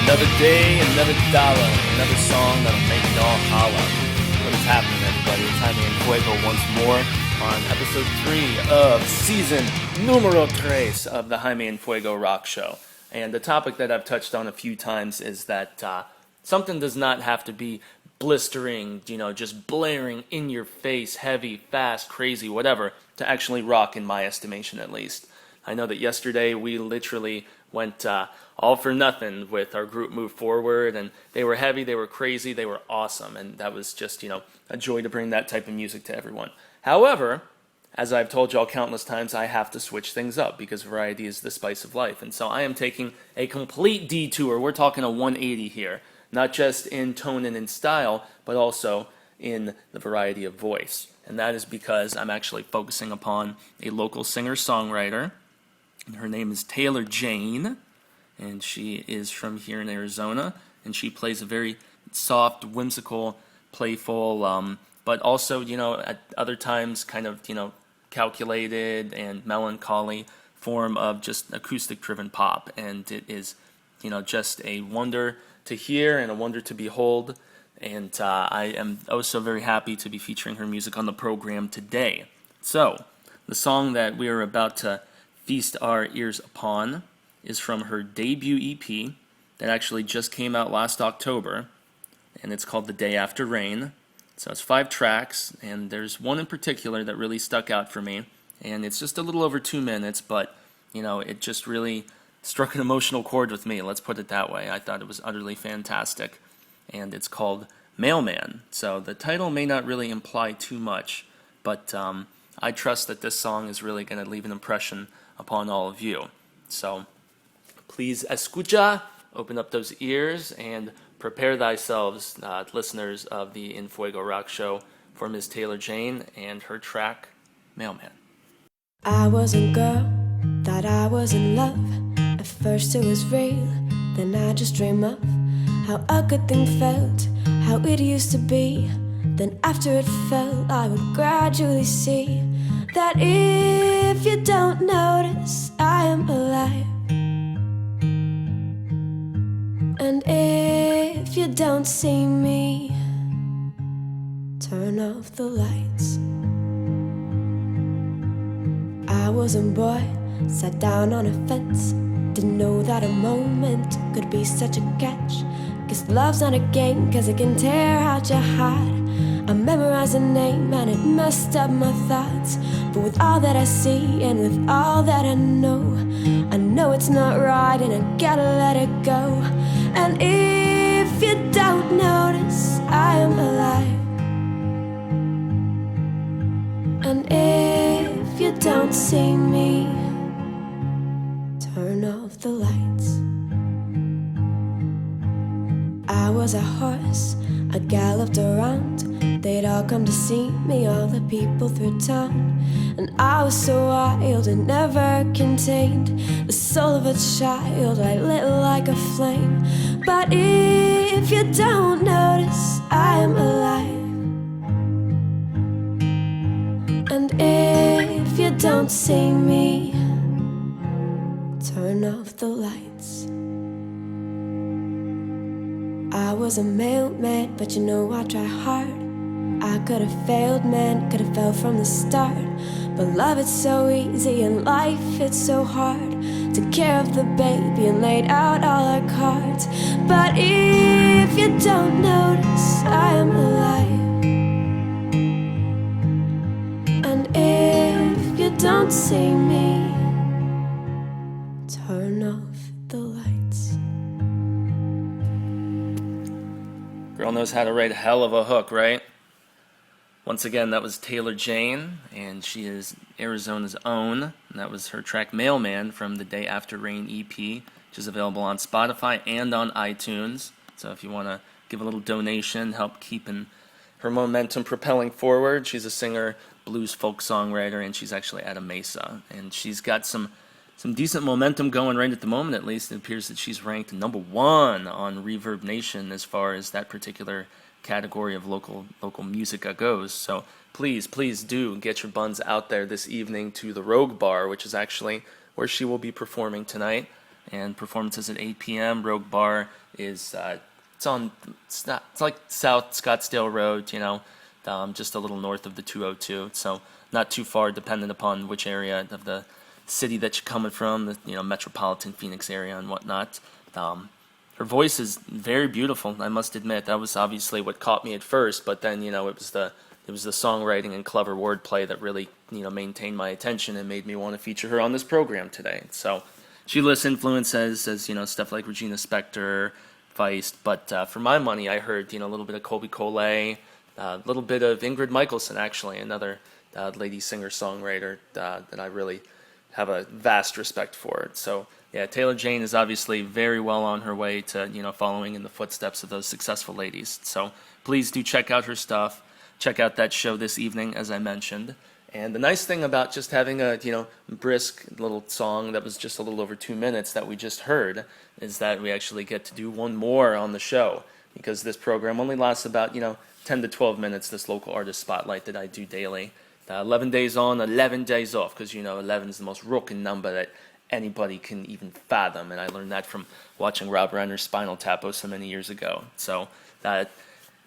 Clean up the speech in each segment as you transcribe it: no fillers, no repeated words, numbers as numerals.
Another day, another dollar, another song that'll make y'all holla. What is happening, everybody? It's Jaime and Fuego once more on episode 3 of season numero 3 of the Jaime and Fuego Rock Show. And the topic that I've touched on a few times is that something does not have to be blistering, just blaring in your face, heavy, fast, crazy, whatever, to actually rock, in my estimation at least. I know that yesterday we literally went all for nothing with our group Move Forward, and they were heavy, they were crazy, they were awesome, and that was just, a joy to bring that type of music to everyone. However, as I've told y'all countless times, I have to switch things up because variety is the spice of life, and so I am taking a complete detour. We're talking a 180 here, not just in tone and in style, but also in the variety of voice, and that is because I'm actually focusing upon a local singer-songwriter. Her name is Jayne, and she is from here in Arizona, and she plays a very soft, whimsical, playful, but also, at other times kind of, calculated and melancholy form of just acoustic-driven pop, and it is, just a wonder to hear and a wonder to behold, and I am also very happy to be featuring her music on the program today. So, the song that we are about to feast our ears upon is from her debut EP that actually just came out last October, and it's called The Day After Rain. So it's 5 tracks, and there's one in particular that really stuck out for me, and it's just a little over 2 minutes, but it just really struck an emotional chord with me, let's put it that way. I thought it was utterly fantastic, and it's called Mailman. So the title may not really imply too much, but I trust that this song is really going to leave an impression upon all of you. So please escucha, open up those ears, and prepare thyselves, listeners of the In Fuego Rock Show, for Ms. Jayne and her track, Mailman. I was a girl, thought I was in love. At first it was real, then I just dream of how a good thing felt, how it used to be. Then after it felt, I would gradually see that if you don't notice, I am alive. And if you don't see me, turn off the lights. I was a boy, sat down on a fence. Didn't know that a moment could be such a catch. Guess love's not a game, cause it can tear out your heart. I memorized a name and it messed up my thoughts. But with all that I see and with all that I know it's not right and I gotta let it go. And if you don't notice, I am alive. And if you don't see me, turn off the lights. I was a horse, I galloped around. They'd all come to see me, all the people through town. And I was so wild and never contained. The soul of a child, I lit like a flame. But if you don't notice, I am alive. And if you don't see me, turn off the lights. I was a mailman, but I try hard. I could have failed, man, could have fell from the start. But love, it's so easy, and life, it's so hard. Took care of the baby and laid out all our cards. But if you don't notice, I am alive. And if you don't see me, turn off the lights. Girl knows how to write a hell of a hook, right? Once again, that was Jayne, and she is Arizona's own, and that was her track Mailman from the Day After Rain EP, which is available on Spotify and on iTunes. So if you want to give a little donation, help keeping her momentum propelling forward. She's a singer, blues folk songwriter, and she's actually out of Mesa. And she's got some decent momentum going right at the moment, at least. It appears that she's ranked number 1 on Reverb Nation as far as that particular category of local music goes. So please do get your buns out there this evening to the Rogue Bar, which is actually where she will be performing tonight. and performances at 8 p.m. Rogue Bar is it's like South Scottsdale Road, just a little north of the 202, so not too far, depending upon which area of the city that you're coming from, the metropolitan Phoenix area and whatnot. Her voice is very beautiful, I must admit. That was obviously what caught me at first, but then it was the songwriting and clever wordplay that really maintained my attention and made me want to feature her on this program today. So she lists influences as stuff like Regina Spektor, Feist, but for my money, I heard a little bit of Colby Collet, a little bit of Ingrid Michaelson, actually, another lady singer-songwriter that I really have a vast respect for. So yeah, Taylor Jayne is obviously very well on her way to following in the footsteps of those successful ladies. So please do check out her stuff. Check out that show this evening, as I mentioned. And the nice thing about just having a brisk little song that was just a little over 2 minutes that we just heard is that we actually get to do one more on the show, because this program only lasts about 10 to 12 minutes, this local artist spotlight that I do daily. 11 days on, 11 days off, because 11 is the most rocking number that anybody can even fathom, and I learned that from watching Rob Reiner's Spinal Tap so many years ago. So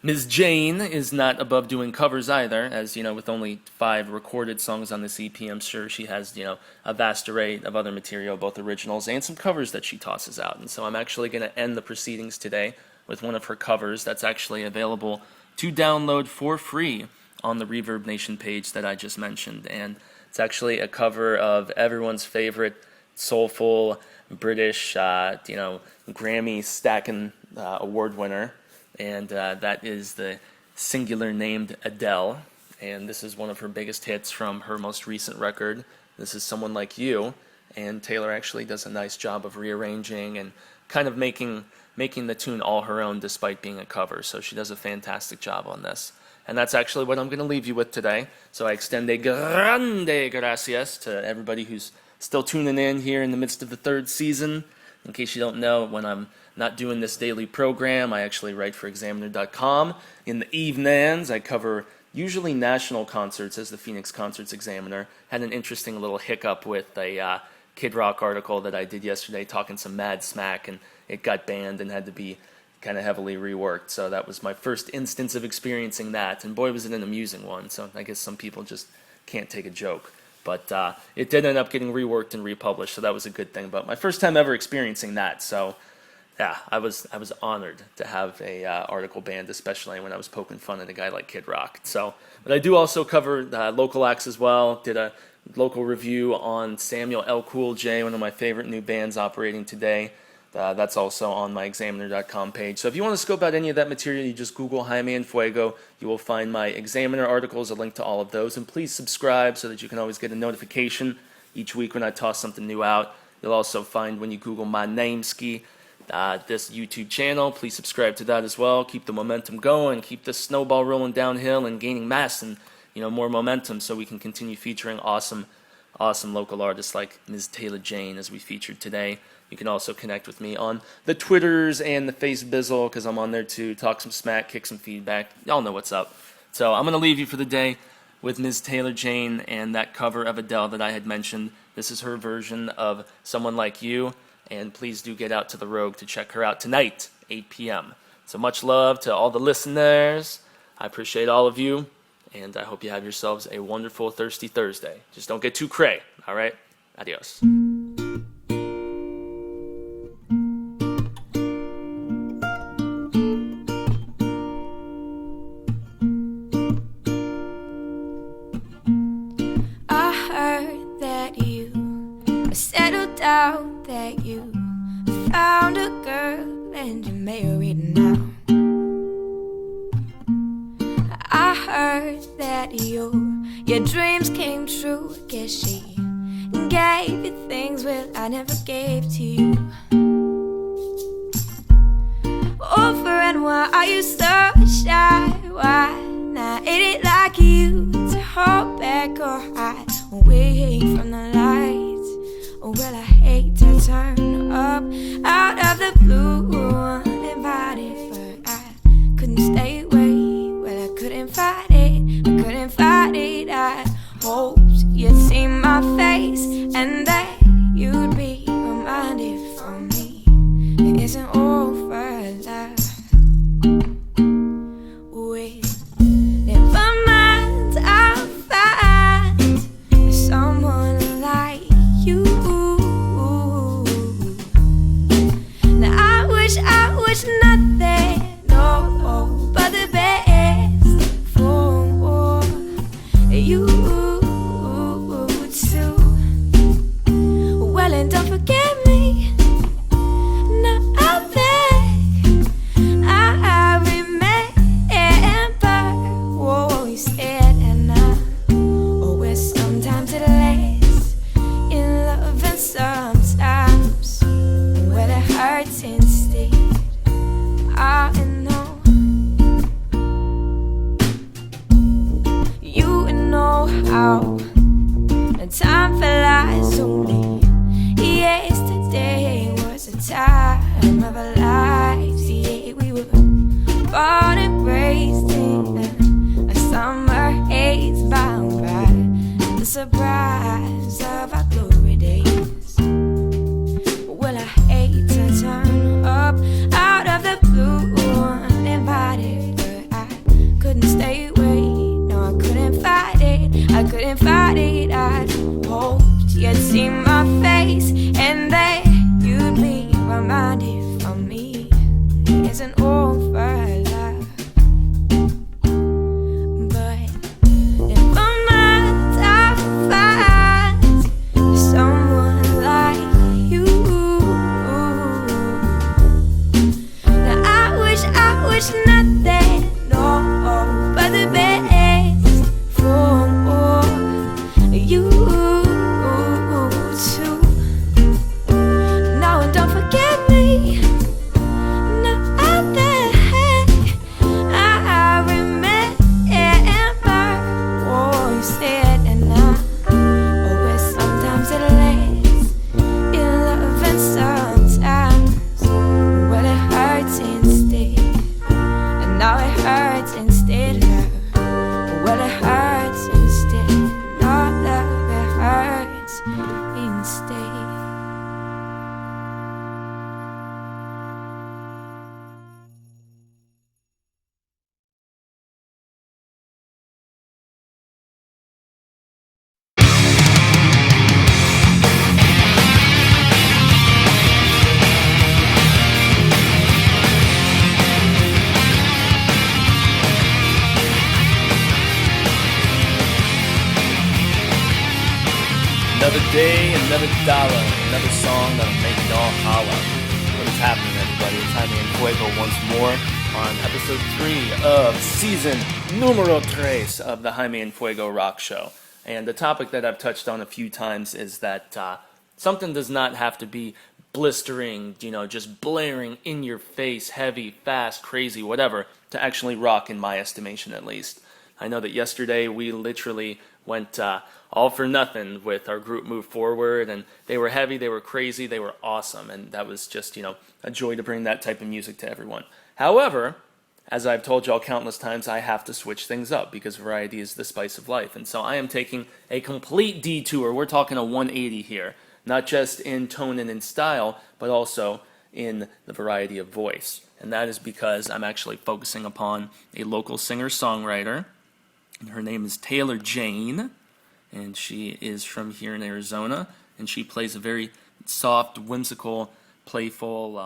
Ms. Jayne is not above doing covers either, as with only 5 recorded songs on this EP, I'm sure she has a vast array of other material, both originals and some covers that she tosses out. And so I'm actually going to end the proceedings today with one of her covers that's actually available to download for free on the Reverb Nation page that I just mentioned. And it's actually a cover of everyone's favorite soulful British Grammy stacking award winner, and that is the singular named Adele. And this is one of her biggest hits from her most recent record. This is Someone Like You, and Taylor actually does a nice job of rearranging and kind of making the tune all her own despite being a cover. So she does a fantastic job on this. And that's actually what I'm going to leave you with today. So I extend a grande gracias to everybody who's still tuning in here in the midst of the 3rd season. In case you don't know, when I'm not doing this daily program, I actually write for Examiner.com. In the evenings, I cover usually national concerts as the Phoenix Concerts Examiner. Had an interesting little hiccup with a Kid Rock article that I did yesterday talking some mad smack, and it got banned and had to be kind of heavily reworked. So that was my first instance of experiencing that, and boy was it an amusing one. So I guess some people just can't take a joke. But it did end up getting reworked and republished, so that was a good thing. But my first time ever experiencing that, so yeah, I was honored to have a article banned, especially when I was poking fun at a guy like Kid Rock. So, but I do also cover local acts as well. Did a local review on Samuel L. Cool J, one of my favorite new bands operating today. That's also on my Examiner.com page. So if you want to scope out any of that material, you just Google Jaime and Fuego. You will find my Examiner articles, a link to all of those. And please subscribe so that you can always get a notification each week when I toss something new out. You'll also find when you Google my nameski, this YouTube channel. Please subscribe to that as well. Keep the momentum going. Keep the snowball rolling downhill and gaining mass and more momentum so we can continue featuring awesome local artists like Ms. Taylor Jayne as we featured today. You can also connect with me on the Twitters and the Facebizzle, because I'm on there too. Talk some smack, kick some feedback. Y'all know what's up. So I'm going to leave you for the day with Ms. Taylor Jayne and that cover of Adele that I had mentioned. This is her version of Someone Like You, and please do get out to the Rogue to check her out tonight, 8 p.m. So much love to all the listeners. I appreciate all of you, and I hope you have yourselves a wonderful Thirsty Thursday. Just don't get too cray, all right? Adios. Out that you found a girl and you're married now. I heard that your dreams came true. Guess she gave you things, well, I never gave to you. Oh, friend, why are you so shy? Why not? Ain't it like you to hold back or hide away from the lights? Oh, well, I hate to turn up out of the blue uninvited, but I couldn't stay away. Well, I couldn't fight it. I hoped you'd see my face and that you'd be reminded from isn't over love. We never mind, I'll find someone like you. Now I wish nothing, no, but the best for you too. Well, and don't forget me. Now I think I remember what you said, and I always sometimes it lasts in love, and sometimes well it hurts instead. I know you know how the time flies only. Yesterday was a time of our lives. Yeah, we were born and raised in a summer haze, bound by the surprise of our glory days. Well, I hate to turn up out of the blue uninvited, but I couldn't stay away. No, I couldn't fight it. I couldn't fight it. I hoped you'd see my face, and that you'd be reminded from me. It isn't over love, but in my mind I find someone like you. Now I wish nothing, no, but the best for you too. Now and don't forget me. Now I think I remember what you said, and I always sometimes it lasts in love, and sometimes well it hurts instead. And now it hurts instead, love. Well it hurts instead. Not love, it hurts instead. Another day, another dollar, another song that'll make y'all holla. What is happening, everybody? It's Jaime and Fuego once more on episode 3 of season numero 3 of the Jaime and Fuego Rock Show. And the topic that I've touched on a few times is that something does not have to be blistering, just blaring in your face, heavy, fast, crazy, whatever, to actually rock, in my estimation at least. I know that yesterday we literally went all for nothing with our group Move Forward, and they were heavy, they were crazy, they were awesome, and that was just, a joy to bring that type of music to everyone. However, as I've told y'all countless times, I have to switch things up because variety is the spice of life, and so I am taking a complete detour. We're talking a 180 here, not just in tone and in style, but also in the variety of voice, and that is because I'm actually focusing upon a local singer-songwriter, and her name is Jayne. And she is from here in Arizona, and she plays a very soft, whimsical, playful